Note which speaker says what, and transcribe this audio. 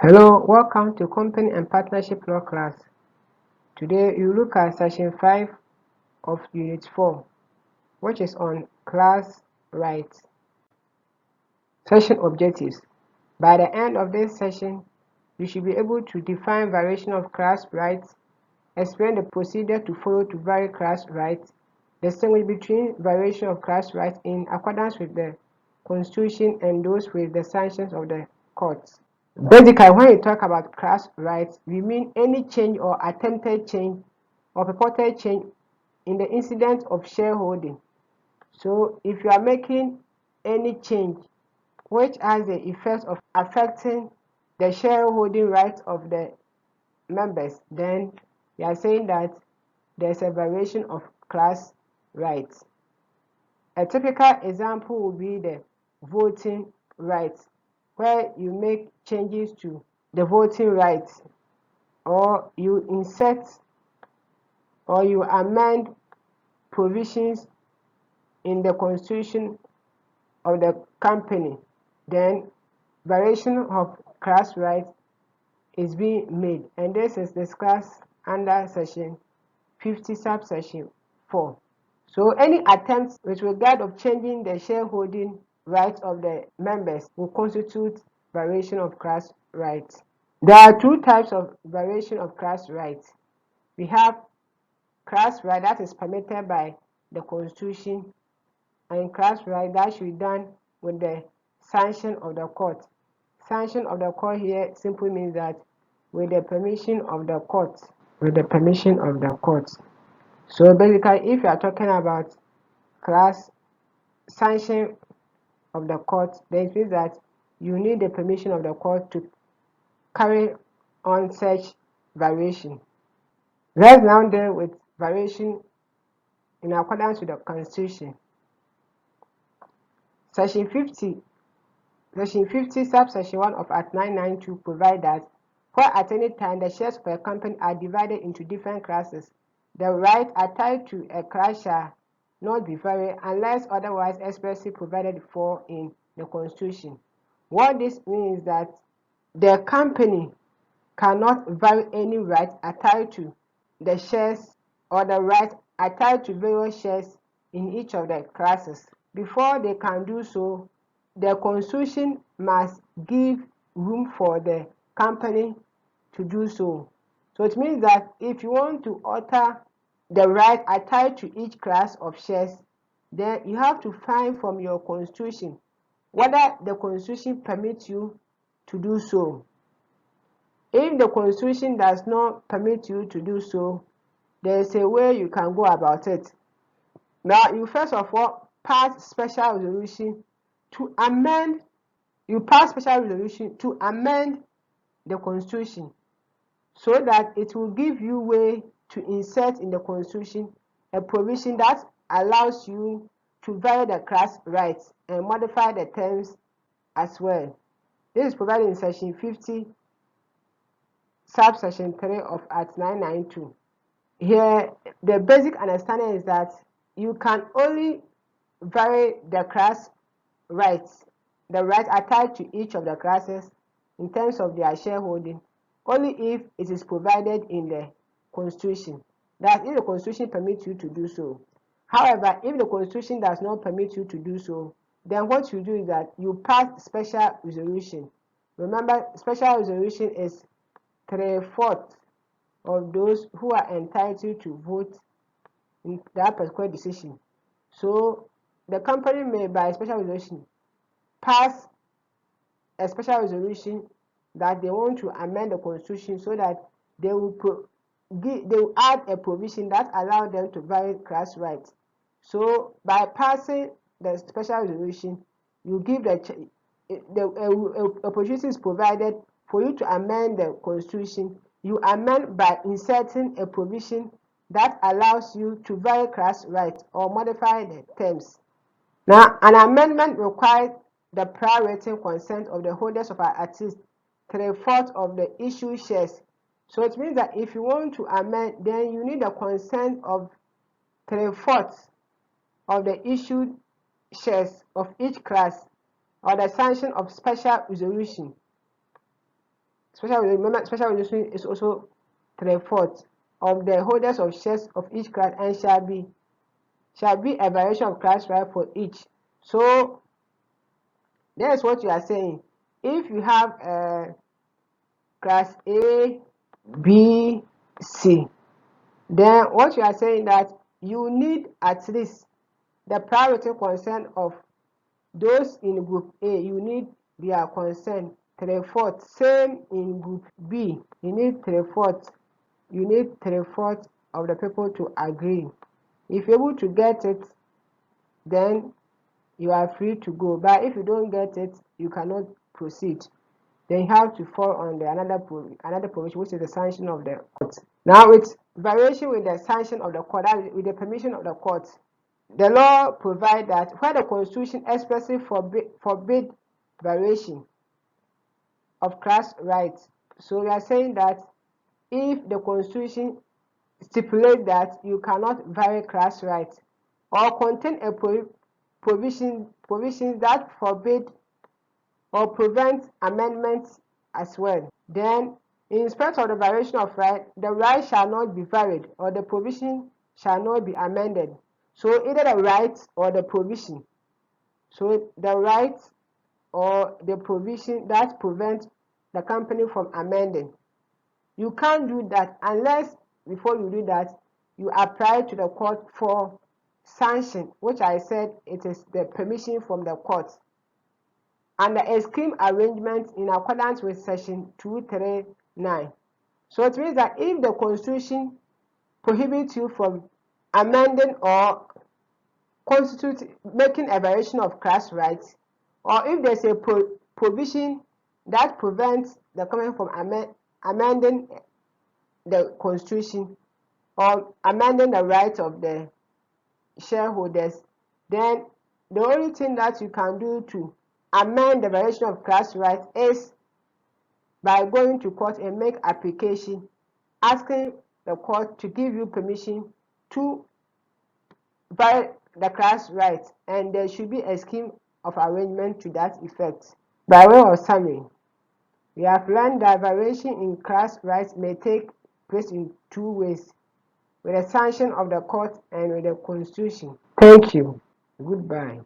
Speaker 1: Hello, welcome to Company and Partnership Law class. Today you look at section 5 of unit 4, which is on class rights. Session objectives. By the end of this session, you should be able to define variation of class rights, explain the procedure to follow to vary class rights, distinguish between variation of class rights in accordance with the Constitution and those with the sanctions of the courts. Basically, when you talk about class rights, we mean any change or attempted change or purported change in the incident of shareholding. So, if you are making any change which has the effect of affecting the shareholding rights of the members, then you are saying that there's a variation of class rights. A typical example would be the voting rights, where you make changes to the voting rights, or you insert or you amend provisions in the constitution of the company, then variation of class rights is being made, and this is discussed under section 50 subsection 4. So any attempts with regard of changing the shareholding rights of the members will constitute variation of class rights. There are two types of variation of class rights. We have class right that is permitted by the Constitution, and class right that should be done with the sanction of the court. Sanction of the court here simply means that with the permission of the court. With the permission of the court. So basically, if you are talking about class sanction of the court, then it means that you need the permission of the court to carry on such variation. Let's now deal with variation in accordance with the Constitution. Section 50 subsection 1 of Act 992 provides that where at any time the shares of a company are divided into different classes, the right attached to a class shall not be varied unless otherwise expressly provided for in the Constitution. What this means is that the company cannot vary any right attached to the shares or the right attached to various shares in each of the classes. Before they can do so, the Constitution must give room for the company to do so. So it means that if you want to alter the right attached to each class of shares, then you have to find from your Constitution whether the Constitution permits you to do so. If the Constitution does not permit you to do so, there is a way you can go about it. Now, you first of all pass special resolution to amend. You pass special resolution to amend the Constitution so that it will give you way to insert in the Constitution a provision that allows you to vary the class rights and modify the terms as well. This is provided in section 50 subsection 3 of Act 992. Here, the basic understanding is that you can only vary the class rights, the right attached to each of the classes in terms of their shareholding, only if it is provided in the Constitution. That if the Constitution permits you to do so. However, if the Constitution does not permit you to do so, then what you do is that you pass special resolution. Remember, special resolution is 3/4 of those who are entitled to vote in that particular decision. So the company may, by special resolution, pass a special resolution that they want to amend the Constitution so that they will add a provision that allows them to vary class rights. So by passing the special resolution, you give the opportunity is provided for you to amend the Constitution. You amend by inserting a provision that allows you to vary class rights or modify the terms. Now, an amendment requires the prior written consent of the holders of at least 3/4 of the issued shares. So it means that if you want to amend, then you need the consent of 3/4 of the issued shares of each class or the sanction of special resolution. remember, special resolution is also 3/4 of the holders of shares of each class and shall be a variation of class right for each. So that is what you are saying. If you have class A, B, C, then what you are saying that you need at least the priority concern of those in group A. You need their consent 3/4. Same in group B. You need 3/4. You need 3/4 of the people to agree. If you're able to get it, then you are free to go. But if you don't get it, you cannot proceed. Then you have to fall on the another provision, which is the sanction of the court. Now, with variation with the sanction of the court, with the permission of the court, the law provides that where the Constitution expressly forbid variation of class rights. So we are saying that if the Constitution stipulates that you cannot vary class rights or contain a provisions that forbid or prevent amendments as well, then in respect of the variation of right, the right shall not be varied or the provision shall not be amended. So either the right or the provision. So the right or the provision that prevents the company from amending. You can't do that unless before you do that, you apply to the court for sanction, which I said it is the permission from the court under a scheme arrangement in accordance with section 239. So it means that if the Constitution prohibits you from amending or making a variation of class rights, or if there's a provision that prevents the government from amending the Constitution or amending the rights of the shareholders, then the only thing that you can do to amend the variation of class rights is by going to court and make application asking the court to give you permission to vary the class rights, and there should be a scheme of arrangement to that effect. By way of summary, we have learned that variation in class rights may take place in two ways: with the sanction of the court and with the Constitution. Thank you. Goodbye.